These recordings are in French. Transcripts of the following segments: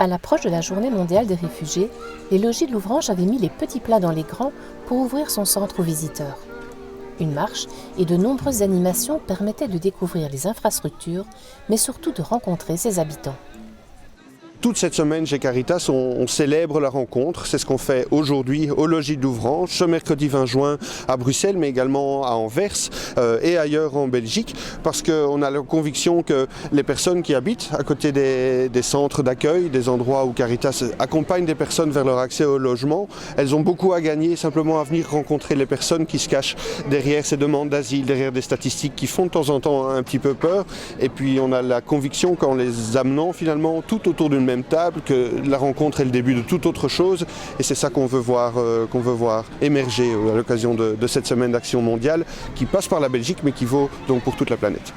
À l'approche de la Journée mondiale des réfugiés, les logis de Louvrange avaient mis les petits plats dans les grands pour ouvrir son centre aux visiteurs. Une marche et de nombreuses animations permettaient de découvrir les infrastructures, mais surtout de rencontrer ses habitants. Toute cette semaine chez Caritas, on célèbre la rencontre. C'est ce qu'on fait aujourd'hui au logis de Louvrange, ce mercredi 20 juin à Bruxelles, mais également à Anvers et ailleurs en Belgique, parce qu'on a la conviction que les personnes qui habitent à côté des centres d'accueil, des endroits où Caritas accompagne des personnes vers leur accès au logement, elles ont beaucoup à gagner simplement à venir rencontrer les personnes qui se cachent derrière ces demandes d'asile, derrière des statistiques qui font de temps en temps un petit peu peur. Et puis on a la conviction qu'en les amenant finalement tout autour d'une même table, que la rencontre est le début de toute autre chose, et c'est ça qu'on veut voir émerger à l'occasion de cette semaine d'action mondiale qui passe par la Belgique mais qui vaut donc pour toute la planète.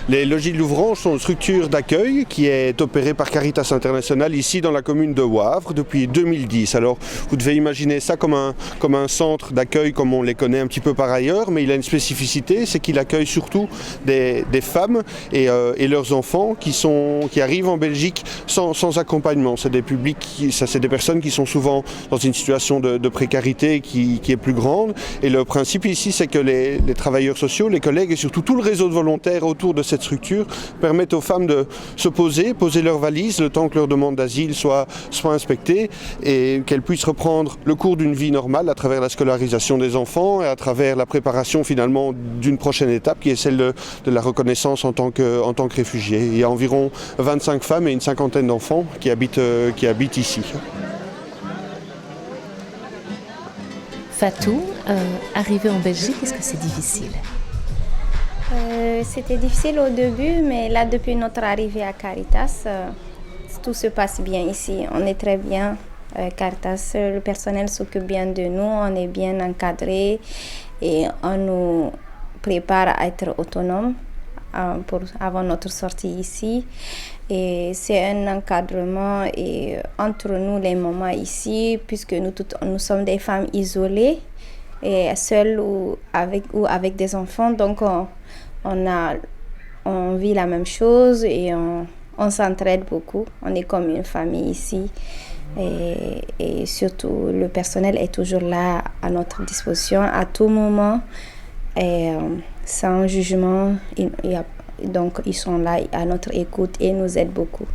Les logis de Louvrange sont une structure d'accueil qui est opérée par Caritas International ici dans la commune de Wavre depuis 2010. Alors vous devez imaginer ça comme un centre d'accueil comme on les connaît un petit peu par ailleurs, mais il a une spécificité, c'est qu'il accueille surtout des femmes et leurs enfants qui arrivent en Belgique sans accompagnement. C'est des publics, c'est des personnes qui sont souvent dans une situation de précarité qui est plus grande. Et le principe ici, c'est que les travailleurs sociaux, les collègues et surtout tout le réseau de volontaires autour de cette structure permettent aux femmes de se poser leurs valises le temps que leur demande d'asile soit inspectée et qu'elles puissent reprendre le cours d'une vie normale à travers la scolarisation des enfants et à travers la préparation finalement d'une prochaine étape qui est celle de la reconnaissance en tant que réfugiés. Il y a environ 25 femmes et une cinquantaine d'enfants qui habitent ici. Fatou, arrivé en Belgique, est-ce que c'est difficile ? C'était difficile au début, mais là, depuis notre arrivée à Caritas, tout se passe bien ici. On est très bien. Caritas, le personnel s'occupe bien de nous, on est bien encadré et on nous prépare à être autonome avant notre sortie ici. Et c'est un encadrement entre nous, les mamans ici, puisque nous sommes des femmes isolées et seules ou avec des enfants. Donc, on vit la même chose et on s'entraide beaucoup. On est comme une famille ici. Et surtout, le personnel est toujours là à notre disposition à tout moment. Et sans jugement, donc ils sont là à notre écoute et nous aident beaucoup.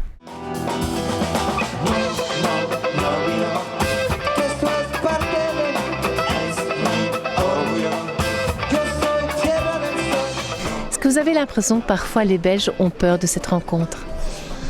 Est-ce que vous avez l'impression que parfois les Belges ont peur de cette rencontre ?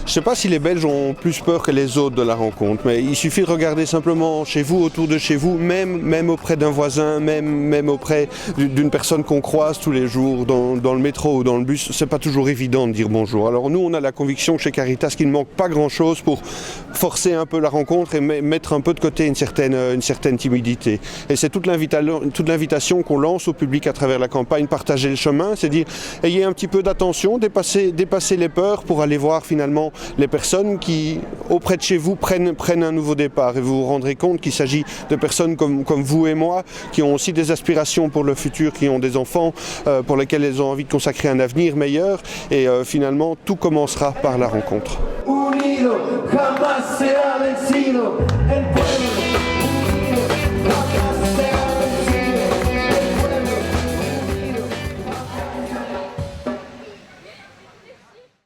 Je ne sais pas si les Belges ont plus peur que les autres de la rencontre, mais il suffit de regarder simplement chez vous, autour de chez vous, même auprès d'un voisin, même auprès d'une personne qu'on croise tous les jours dans le métro ou dans le bus. C'est pas toujours évident de dire bonjour. Alors nous, on a la conviction chez Caritas qu'il ne manque pas grand-chose pour forcer un peu la rencontre et mettre un peu de côté une certaine timidité. Et c'est toute l'invitation qu'on lance au public à travers la campagne Partager le chemin, c'est dire ayez un petit peu d'attention, dépassez les peurs pour aller voir finalement les personnes qui, auprès de chez vous, prennent un nouveau départ. Et vous vous rendrez compte qu'il s'agit de personnes comme vous et moi, qui ont aussi des aspirations pour le futur, qui ont des enfants pour lesquels elles ont envie de consacrer un avenir meilleur. Et finalement, tout commencera par la rencontre. Unido, jamás será vencido.